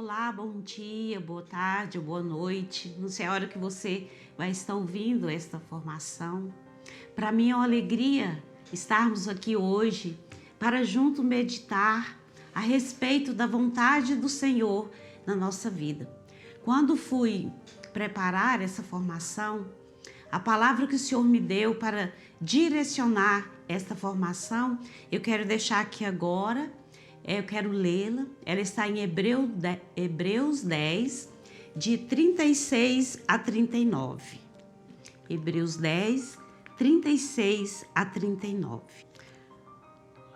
Olá, bom dia, boa tarde, boa noite. Não sei a hora que você vai estar ouvindo esta formação. Para mim é uma alegria estarmos aqui hoje para junto meditar a respeito da vontade do Senhor na nossa vida. Quando fui preparar essa formação, a palavra que o Senhor me deu para direcionar esta formação, eu quero deixar aqui agora. Eu quero lê-la. Ela está em Hebreus 10, de 36 a 39. Hebreus 10, 36 a 39.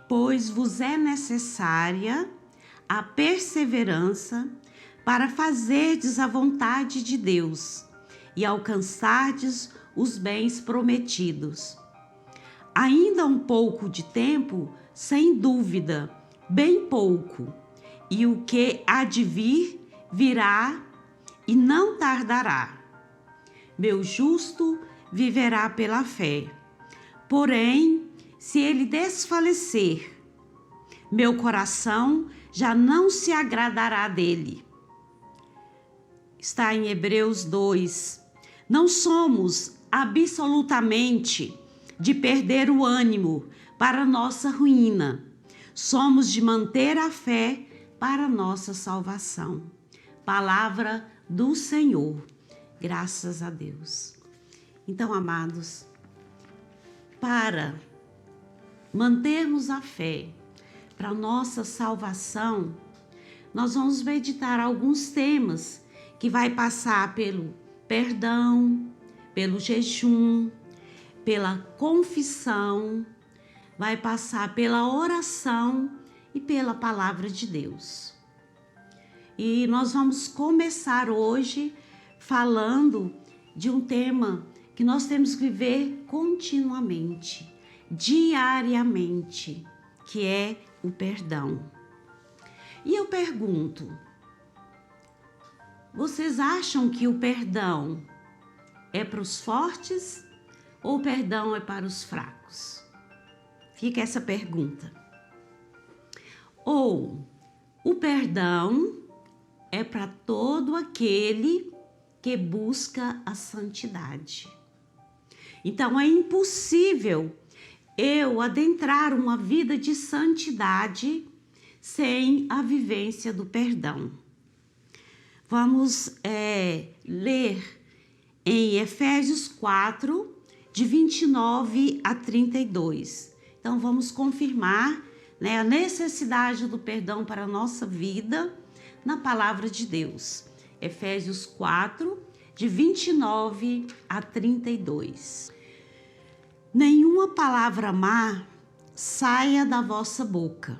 Pois vos é necessária a perseverança para fazerdes a vontade de Deus e alcançardes os bens prometidos. Ainda um pouco de tempo, sem dúvida, bem pouco, e o que há de vir, virá e não tardará. Meu justo viverá pela fé. Porém, se ele desfalecer, meu coração já não se agradará dele. Está em Hebreus 2. Não somos absolutamente de perder o ânimo para nossa ruína. Somos de manter a fé para nossa salvação. Palavra do Senhor. Graças a Deus. Então, amados, para mantermos a fé para nossa salvação, nós vamos meditar alguns temas que vai passar pelo perdão, pelo jejum, pela confissão, vai passar pela oração e pela palavra de Deus. E nós vamos começar hoje falando de um tema que nós temos que viver continuamente, diariamente, que é o perdão. E eu pergunto, vocês acham que o perdão é para os fortes ou o perdão é para os fracos? Fica essa pergunta. Ou o perdão é para todo aquele que busca a santidade. Então é impossível eu adentrar uma vida de santidade sem a vivência do perdão. Vamos ler em Efésios 4, de 29 a 32. Então, vamos confirmar, a necessidade do perdão para a nossa vida na palavra de Deus. Efésios 4, de 29 a 32. Nenhuma palavra má saia da vossa boca,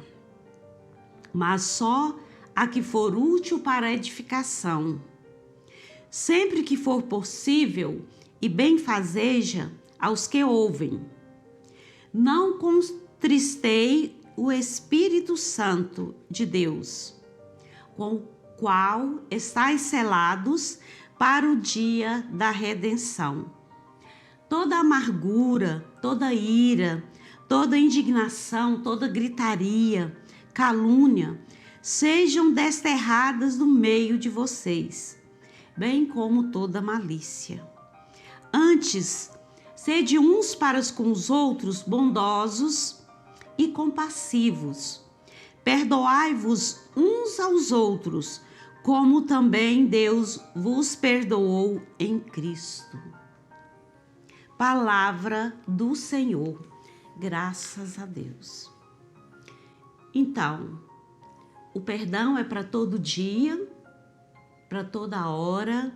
mas só a que for útil para a edificação, sempre que for possível e benfazeja aos que ouvem. Não contristei o Espírito Santo de Deus, com o qual estáis selados para o dia da redenção. Toda amargura, toda ira, toda indignação, toda gritaria, calúnia, sejam desterradas do meio de vocês, bem como toda malícia. Antes, sede uns para com os outros bondosos e compassivos. Perdoai-vos uns aos outros, como também Deus vos perdoou em Cristo. Palavra do Senhor. Graças a Deus. Então, o perdão é para todo dia, para toda hora,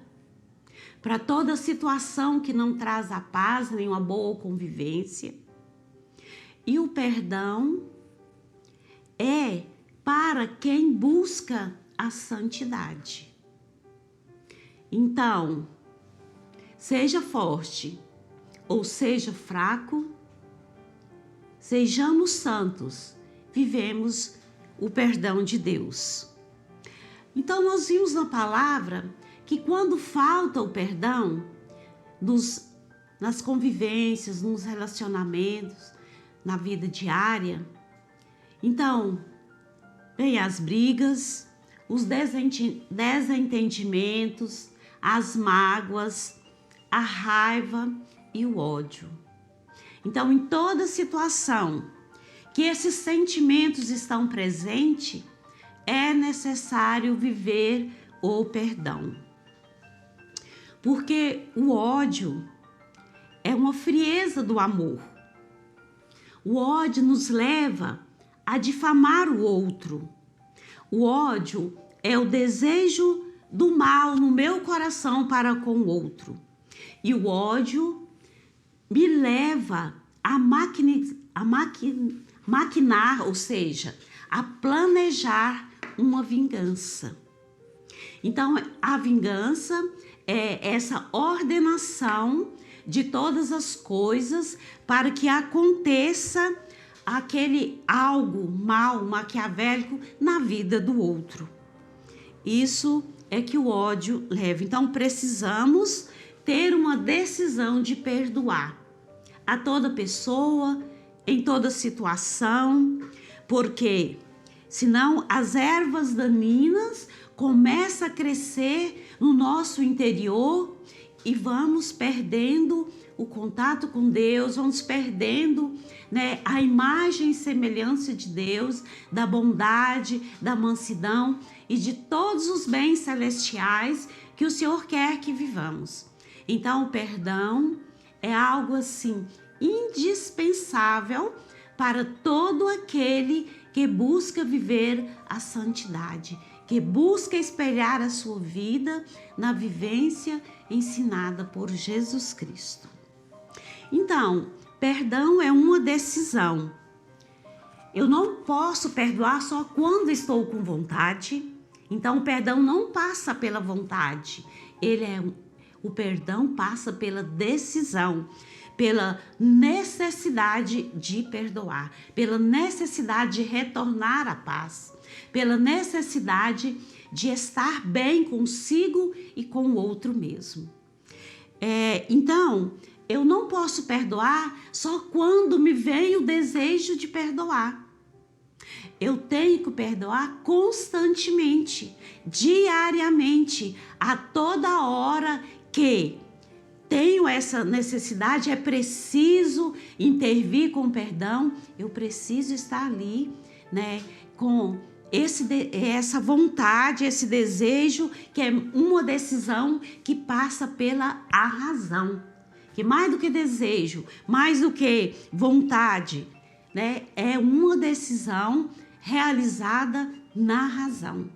para toda situação que não traz a paz nem uma boa convivência. E o perdão é para quem busca a santidade. Então, seja forte ou seja fraco, sejamos santos, vivemos o perdão de Deus. Então, nós vimos na palavra que quando falta o perdão nas convivências, nos relacionamentos, na vida diária, então vem as brigas, os desentendimentos, as mágoas, a raiva e o ódio. Então, em toda situação que esses sentimentos estão presentes, é necessário viver o perdão. Porque o ódio é uma frieza do amor. O ódio nos leva a difamar o outro. O ódio é o desejo do mal no meu coração para com o outro. E o ódio me leva a maquinar, ou seja, a planejar uma vingança. Então, a vingança é essa ordenação de todas as coisas para que aconteça aquele algo mal, maquiavélico na vida do outro. Isso é que o ódio leva. Então, precisamos ter uma decisão de perdoar a toda pessoa, em toda situação, porque senão as ervas daninhas começam a crescer no nosso interior e vamos perdendo o contato com Deus, vamos perdendo, a imagem e semelhança de Deus, da bondade, da mansidão e de todos os bens celestiais que o Senhor quer que vivamos. Então, o perdão é algo assim indispensável para todo aquele que busca viver a santidade, que busca espelhar a sua vida na vivência ensinada por Jesus Cristo. Então, perdão é uma decisão. Eu não posso perdoar só quando estou com vontade. Então, o perdão não passa pela vontade. O perdão passa pela decisão, pela necessidade de perdoar, pela necessidade de retornar à paz, pela necessidade de estar bem consigo e com o outro mesmo. Então, eu não posso perdoar só quando me vem o desejo de perdoar. Eu tenho que perdoar constantemente, diariamente, a toda hora que tenho essa necessidade, é preciso intervir com perdão, eu preciso estar ali, com essa vontade, esse desejo, que é uma decisão que passa pela razão. Que mais do que desejo, mais do que vontade, é uma decisão realizada na razão.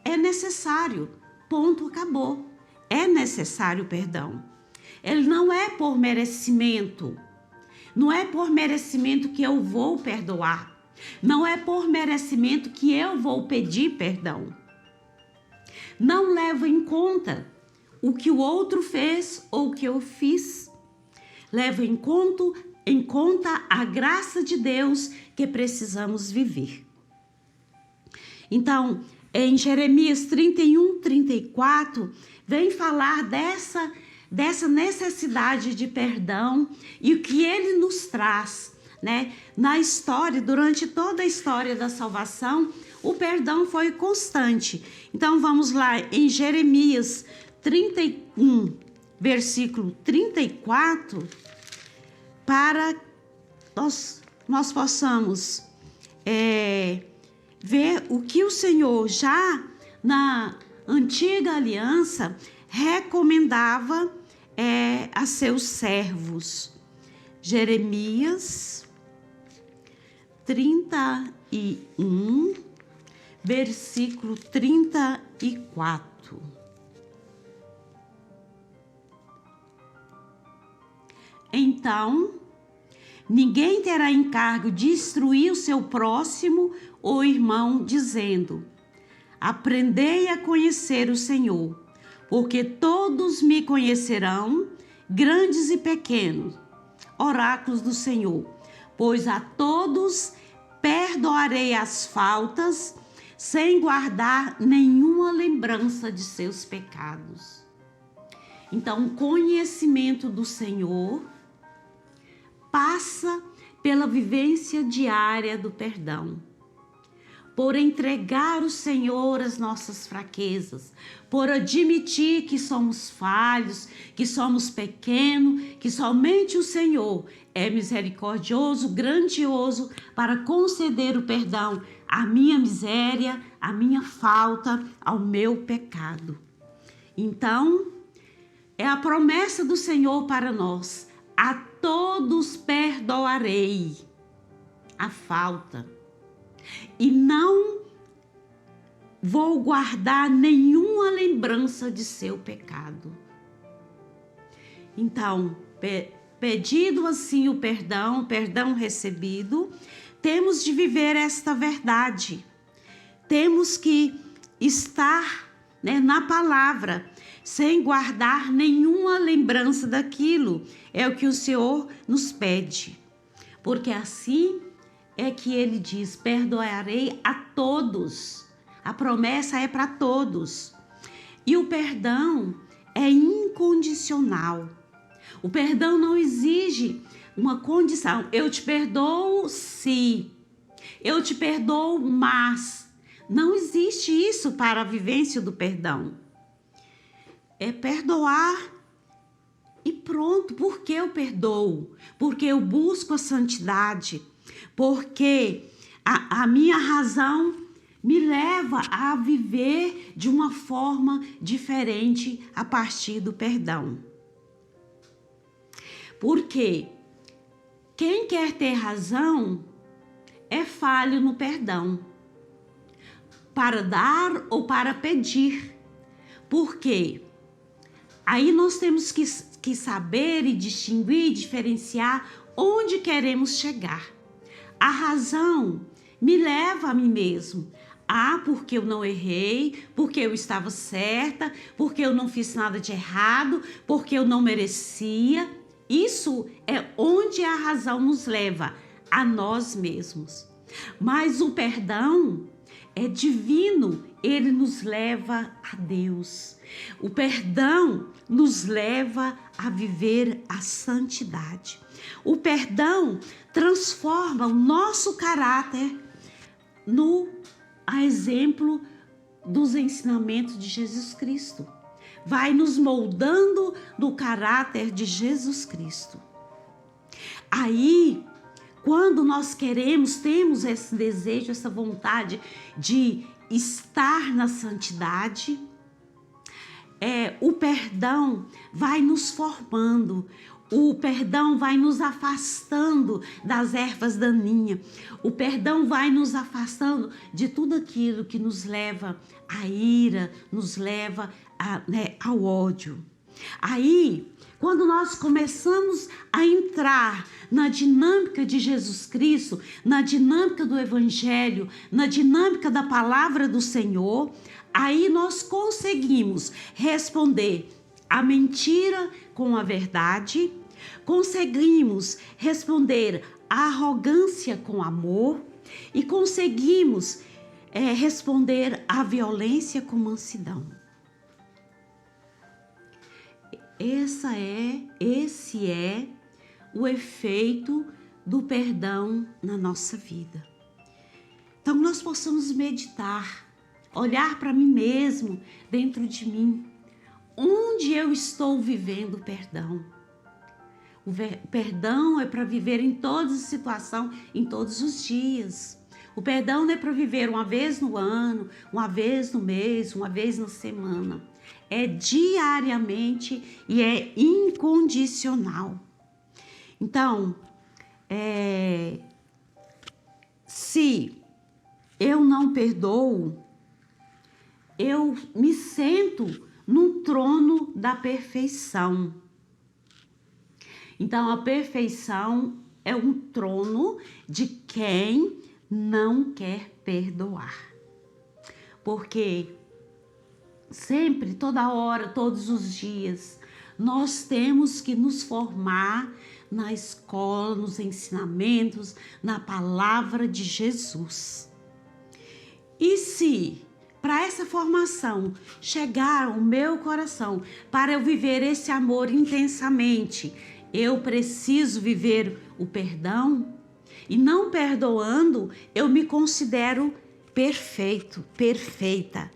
É necessário, ponto, acabou. É necessário o perdão. Ele não é por merecimento. Não é por merecimento que eu vou perdoar. Não é por merecimento que eu vou pedir perdão. Não leva em conta o que o outro fez ou o que eu fiz. Leva em conta a graça de Deus que precisamos viver. Então, em Jeremias 31, 34, vem falar dessa necessidade de perdão e o que ele nos traz, na história, durante toda a história da salvação, o perdão foi constante. Então, vamos lá, em Jeremias 31, versículo 34, para nós possamos ver o que o Senhor já na antiga aliança recomendava a seus servos. Jeremias 31, versículo 34. Então, ninguém terá encargo de instruir o seu próximo ou irmão, dizendo: aprendei a conhecer o Senhor, porque todos me conhecerão, grandes e pequenos, oráculos do Senhor, pois a todos perdoarei as faltas, sem guardar nenhuma lembrança de seus pecados. Então, o conhecimento do Senhor passa pela vivência diária do perdão. por entregar ao Senhor as nossas fraquezas, por admitir que somos falhos, que somos pequenos, que somente o Senhor é misericordioso, grandioso para conceder o perdão à minha miséria, à minha falta, ao meu pecado. Então, é a promessa do Senhor para nós: a todos perdoarei a falta, e não vou guardar nenhuma lembrança de seu pecado. Então, pedido assim o perdão recebido, temos de viver esta verdade. Temos que estar, na palavra, sem guardar nenhuma lembrança daquilo. É o que o Senhor nos pede. Porque assim é que ele diz: perdoarei a todos. A promessa é para todos. E o perdão é incondicional. O perdão não exige uma condição. Eu te perdoo se. Eu te perdoo mas. Não existe isso para a vivência do perdão. É perdoar e pronto. Por que eu perdoo? Porque eu busco a santidade. Porque a minha razão me leva a viver de uma forma diferente a partir do perdão. Porque quem quer ter razão é falho no perdão, para dar ou para pedir. Por quê? Aí nós temos que saber e distinguir, diferenciar onde queremos chegar. A razão me leva a mim mesmo. Porque eu não errei, porque eu estava certa, porque eu não fiz nada de errado, porque eu não merecia. Isso é onde a razão nos leva, a nós mesmos. Mas o perdão é divino, ele nos leva a Deus. O perdão nos leva a viver a santidade. O perdão transforma o nosso caráter a exemplo dos ensinamentos de Jesus Cristo. Vai nos moldando no caráter de Jesus Cristo. Aí, quando nós temos esse desejo, essa vontade de estar na santidade, o perdão vai nos formando. O perdão vai nos afastando das ervas daninhas. O perdão vai nos afastando de tudo aquilo que nos leva à ira, nos leva ao ódio. Aí, quando nós começamos a entrar na dinâmica de Jesus Cristo, na dinâmica do Evangelho, na dinâmica da palavra do Senhor, aí nós conseguimos responder a mentira com a verdade, conseguimos responder a arrogância com amor e conseguimos responder a violência com mansidão. Esse é o efeito do perdão na nossa vida. Então nós possamos meditar, olhar para mim mesmo, dentro de mim. Onde eu estou vivendo o perdão? O perdão é para viver em todas as situações, em todos os dias. O perdão não é para viver uma vez no ano, uma vez no mês, uma vez na semana. É diariamente e é incondicional. Então, se eu não perdoo, eu me sento no trono da perfeição. Então, a perfeição é um trono de quem não quer perdoar. Porque sempre, toda hora, todos os dias, nós temos que nos formar na escola, nos ensinamentos, na palavra de Jesus. E se para essa formação chegar ao meu coração, para eu viver esse amor intensamente, eu preciso viver o perdão? E não perdoando, eu me considero perfeito, perfeita.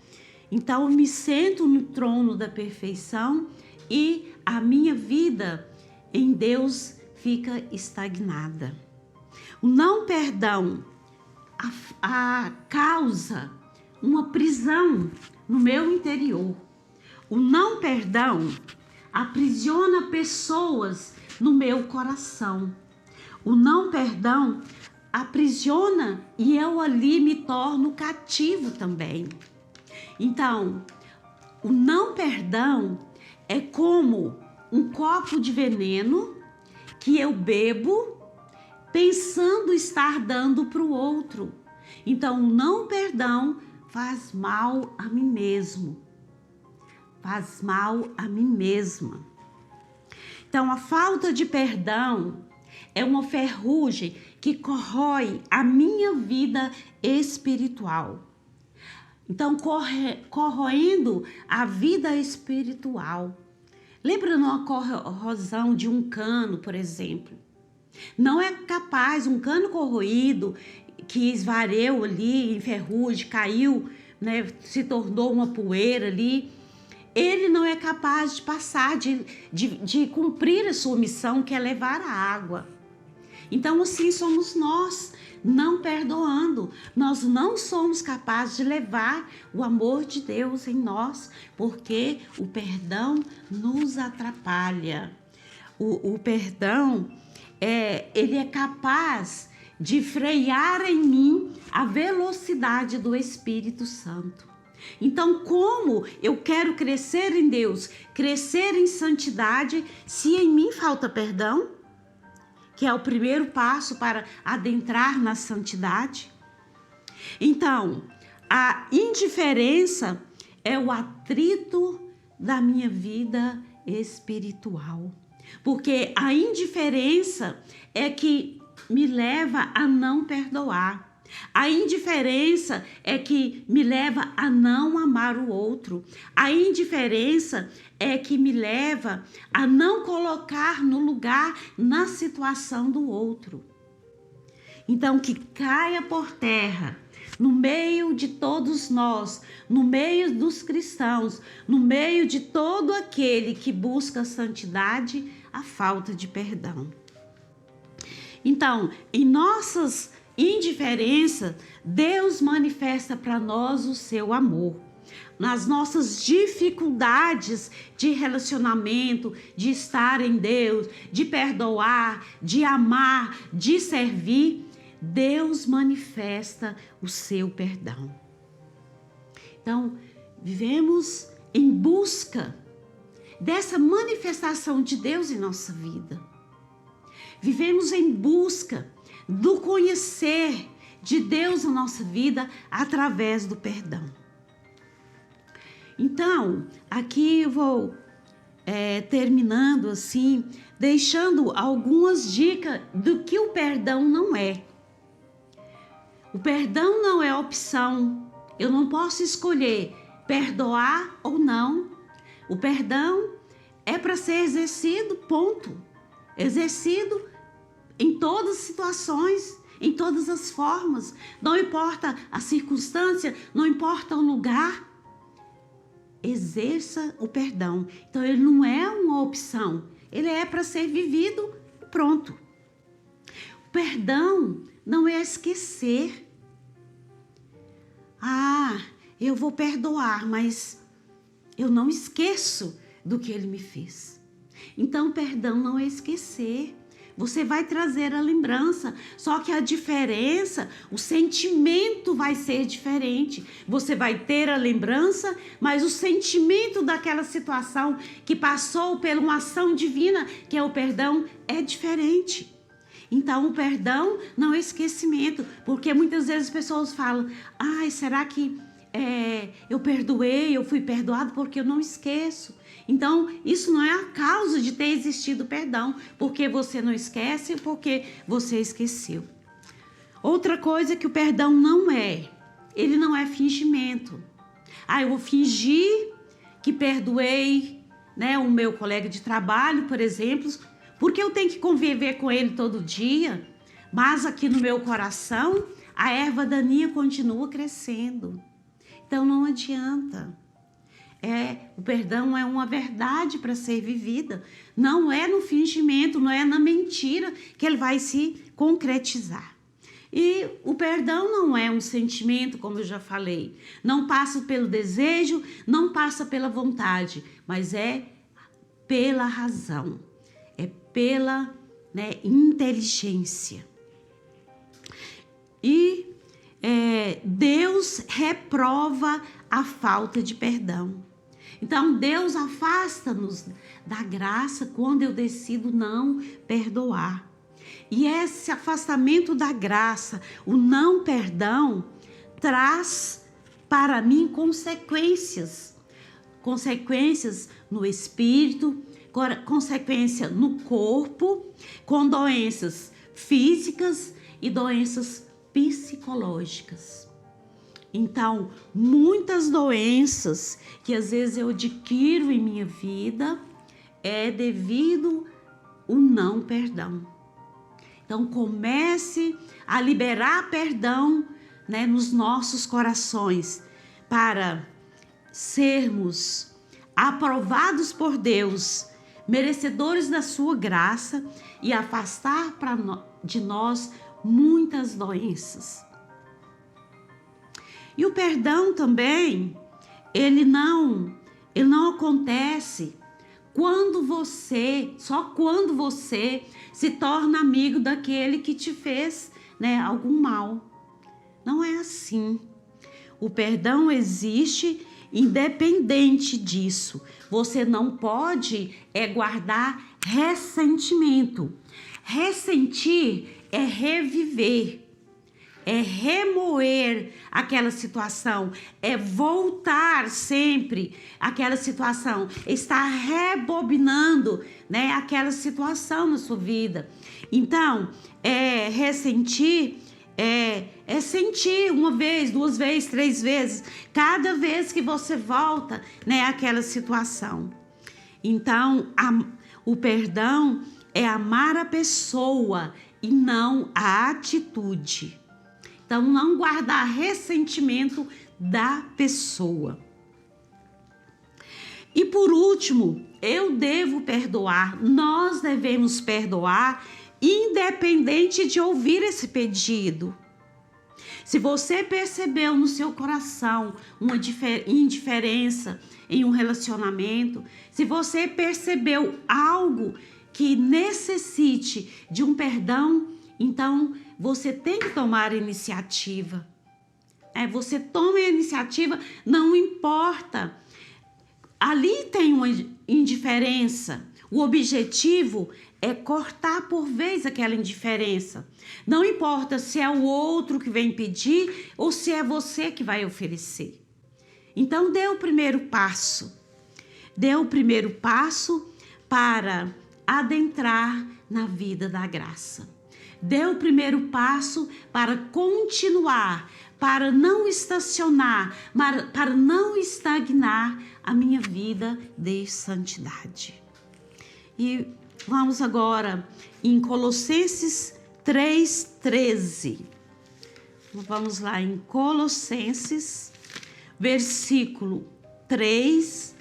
Então eu me sento no trono da perfeição e a minha vida em Deus fica estagnada. O não perdão causa uma prisão no meu interior. O não perdão aprisiona pessoas no meu coração. O não perdão aprisiona e eu ali me torno cativo também. Então, o não perdão é como um copo de veneno que eu bebo pensando estar dando para o outro. Então, o não perdão faz mal a mim mesmo. Faz mal a mim mesma. Então, a falta de perdão é uma ferrugem que corrói a minha vida espiritual. Então, corroendo a vida espiritual. Lembra numa corrosão de um cano, por exemplo? Não é capaz, um cano corroído, que esvareceu ali em ferrugem, caiu, né, se tornou uma poeira ali, ele não é capaz de passar, de cumprir a sua missão, que é levar a água. Então, assim somos nós, não perdoando. Nós não somos capazes de levar o amor de Deus em nós, porque o perdão nos atrapalha. O perdão, ele é capaz de frear em mim a velocidade do Espírito Santo. Então, como eu quero crescer em Deus, crescer em santidade, se em mim falta perdão, que é o primeiro passo para adentrar na santidade? Então, a indiferença é o atrito da minha vida espiritual. Porque a indiferença é que me leva a não perdoar. A indiferença é que me leva a não amar o outro. A indiferença é que me leva a não colocar no lugar, na situação do outro. Então, que caia por terra, no meio de todos nós, no meio dos cristãos, no meio de todo aquele que busca santidade, a falta de perdão. Então, em nossas indiferença, Deus manifesta para nós o seu amor. Nas nossas dificuldades de relacionamento, de estar em Deus, de perdoar, de amar, de servir, Deus manifesta o seu perdão. Então, vivemos em busca dessa manifestação de Deus em nossa vida. Vivemos em busca do conhecer de Deus na nossa vida através do perdão. Então, aqui eu vou terminando assim, deixando algumas dicas do que o perdão não é. O perdão não é opção. Eu não posso escolher perdoar ou não. O perdão é para ser exercido, ponto. Exercido em todas as situações, em todas as formas. Não importa a circunstância, não importa o lugar. Exerça o perdão. Então, ele não é uma opção. Ele é para ser vivido, pronto. O perdão não é esquecer. Eu vou perdoar, mas eu não esqueço do que ele me fez. Então, perdão não é esquecer. Você vai trazer a lembrança, só que a diferença, o sentimento vai ser diferente. Você vai ter a lembrança, mas o sentimento daquela situação que passou por uma ação divina, que é o perdão, é diferente. Então, o perdão não é esquecimento, porque muitas vezes as pessoas falam, será que eu perdoei, eu fui perdoado porque eu não esqueço. Então, isso não é a causa de ter existido perdão, porque você não esquece, porque você esqueceu. Outra coisa que o perdão não é, ele não é fingimento. Eu vou fingir que perdoei, o meu colega de trabalho, por exemplo, porque eu tenho que conviver com ele todo dia, mas aqui no meu coração, a erva daninha continua crescendo. Então não adianta. O perdão é uma verdade para ser vivida. Não é no fingimento, não é na mentira que ele vai se concretizar. E o perdão não é um sentimento, como eu já falei. Não passa pelo desejo, não passa pela vontade, mas é pela razão, é pela inteligência. E Deus reprova a falta de perdão. Então, Deus afasta-nos da graça quando eu decido não perdoar. E esse afastamento da graça, o não perdão, traz para mim consequências. Consequências no espírito, consequência no corpo, com doenças físicas e doenças psicológicas. Então, muitas doenças que às vezes eu adquiro em minha vida é devido ao não perdão. Então, comece a liberar perdão, nos nossos corações para sermos aprovados por Deus, merecedores da sua graça e afastar de nós muitas doenças. E o perdão também, ele não acontece só quando você se torna amigo daquele que te fez, algum mal. Não é assim. O perdão existe independente disso. Você não pode guardar ressentimento. Ressentir é reviver. É remoer aquela situação, é voltar sempre àquela situação, estar rebobinando, aquela situação na sua vida. Então, ressentir é sentir uma vez, duas vezes, três vezes, cada vez que você volta, àquela situação. Então, o perdão é amar a pessoa e não a atitude. Então, não guardar ressentimento da pessoa. E por último, eu devo perdoar. Nós devemos perdoar, independente de ouvir esse pedido. Se você percebeu no seu coração uma indiferença em um relacionamento, se você percebeu algo que necessite de um perdão, então você tem que tomar a iniciativa. Você toma a iniciativa, não importa. Ali tem uma indiferença. O objetivo é cortar por vez aquela indiferença. Não importa se é o outro que vem pedir ou se é você que vai oferecer. Então, dê o primeiro passo. Dê o primeiro passo para adentrar na vida da graça. Dê o primeiro passo para continuar, para não estacionar, para não estagnar a minha vida de santidade. E vamos agora em Colossenses 3:13. Vamos lá em Colossenses, versículo 3.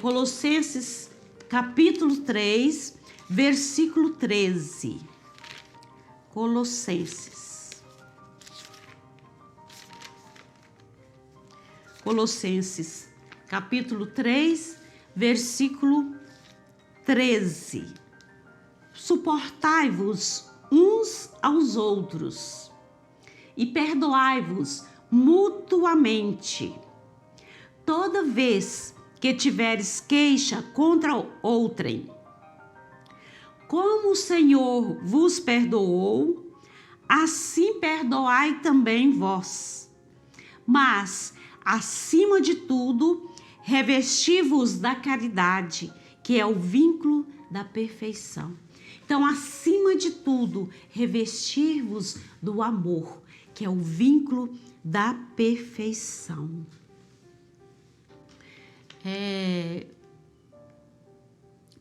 Colossenses capítulo 3, versículo 13. Colossenses capítulo 3, versículo 13. Suportai-vos uns aos outros e perdoai-vos mutuamente. Toda vez que tiveres queixa contra outrem, como o Senhor vos perdoou, assim perdoai também vós. Mas, acima de tudo, revesti-vos da caridade, que é o vínculo da perfeição. Então, acima de tudo, revestir-vos do amor, que é o vínculo da perfeição.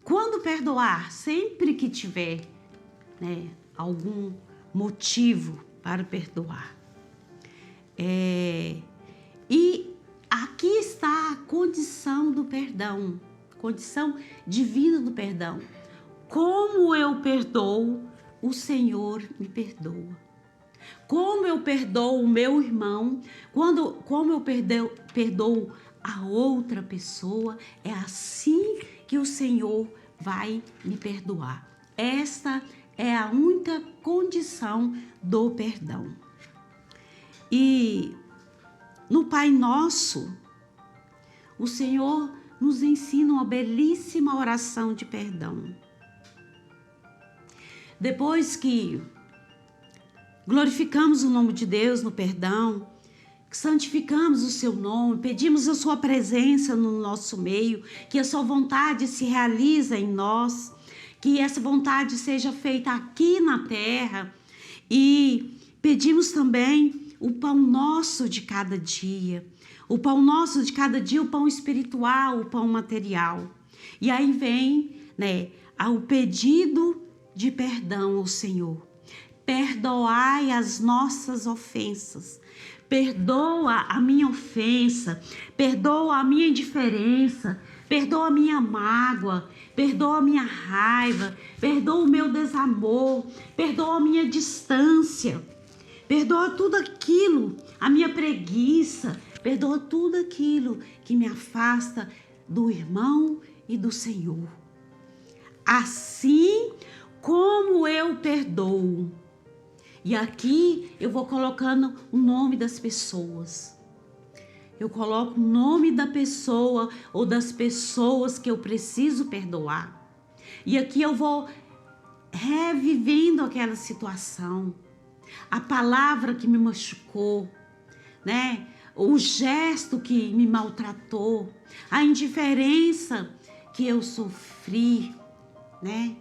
Quando perdoar sempre que tiver, né, algum motivo para perdoar. E aqui está a condição do perdão, condição divina do perdão. Como eu perdoo, o Senhor me perdoa. Como eu perdoo o meu irmão, como eu perdoo a outra pessoa, é assim que o Senhor vai me perdoar. Esta é a única condição do perdão. E no Pai Nosso, o Senhor nos ensina uma belíssima oração de perdão. Depois que glorificamos o nome de Deus no perdão, santificamos o seu nome, pedimos a sua presença no nosso meio, que a sua vontade se realize em nós, que essa vontade seja feita aqui na terra, e pedimos também o pão nosso de cada dia, o pão nosso de cada dia, o pão espiritual, o pão material. E aí vem, né, o pedido de perdão ao Senhor. Perdoai as nossas ofensas. Perdoa a minha ofensa, perdoa a minha indiferença, perdoa a minha mágoa, perdoa a minha raiva, perdoa o meu desamor, perdoa a minha distância, perdoa tudo aquilo, a minha preguiça, perdoa tudo aquilo que me afasta do irmão e do Senhor. Assim como eu perdoo. E aqui eu vou colocando o nome das pessoas. Eu coloco o nome da pessoa ou das pessoas que eu preciso perdoar. E aqui eu vou revivendo aquela situação. A palavra que me machucou, né? O gesto que me maltratou, a indiferença que eu sofri, né?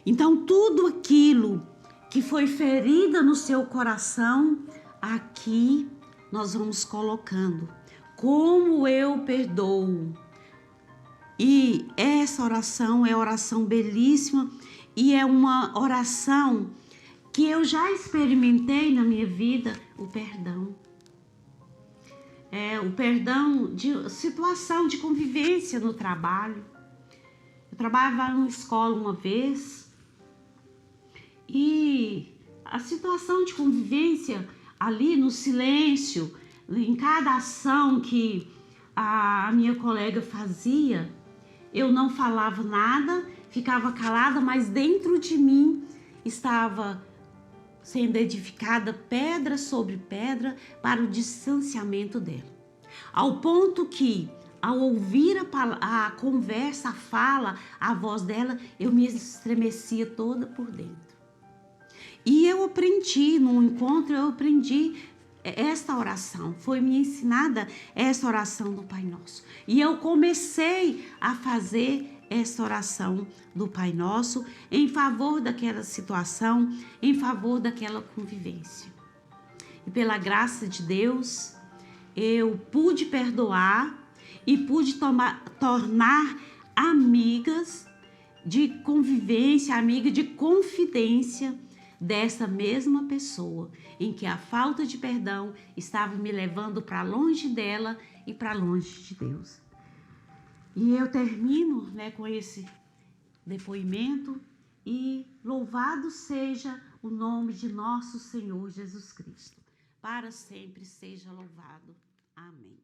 Então tudo aquilo que foi ferida no seu coração, aqui nós vamos colocando. Como eu perdoo. E essa oração é oração belíssima e é uma oração que eu já experimentei na minha vida, o perdão. O perdão de situação de convivência no trabalho. Eu trabalhava numa escola uma vez, e a situação de convivência ali no silêncio, em cada ação que a minha colega fazia, eu não falava nada, ficava calada, mas dentro de mim estava sendo edificada pedra sobre pedra para o distanciamento dela. Ao ponto que, ao ouvir a conversa, a fala, a voz dela, eu me estremecia toda por dentro. E eu aprendi, num encontro, eu aprendi esta oração. Foi me ensinada essa oração do Pai Nosso. E eu comecei a fazer essa oração do Pai Nosso em favor daquela situação, em favor daquela convivência. E pela graça de Deus, eu pude perdoar e pude tornar amigas de convivência, amiga de confidência dessa mesma pessoa, em que a falta de perdão estava me levando para longe dela e para longe de Deus. E eu termino, né, com esse depoimento e louvado seja o nome de nosso Senhor Jesus Cristo. Para sempre seja louvado. Amém.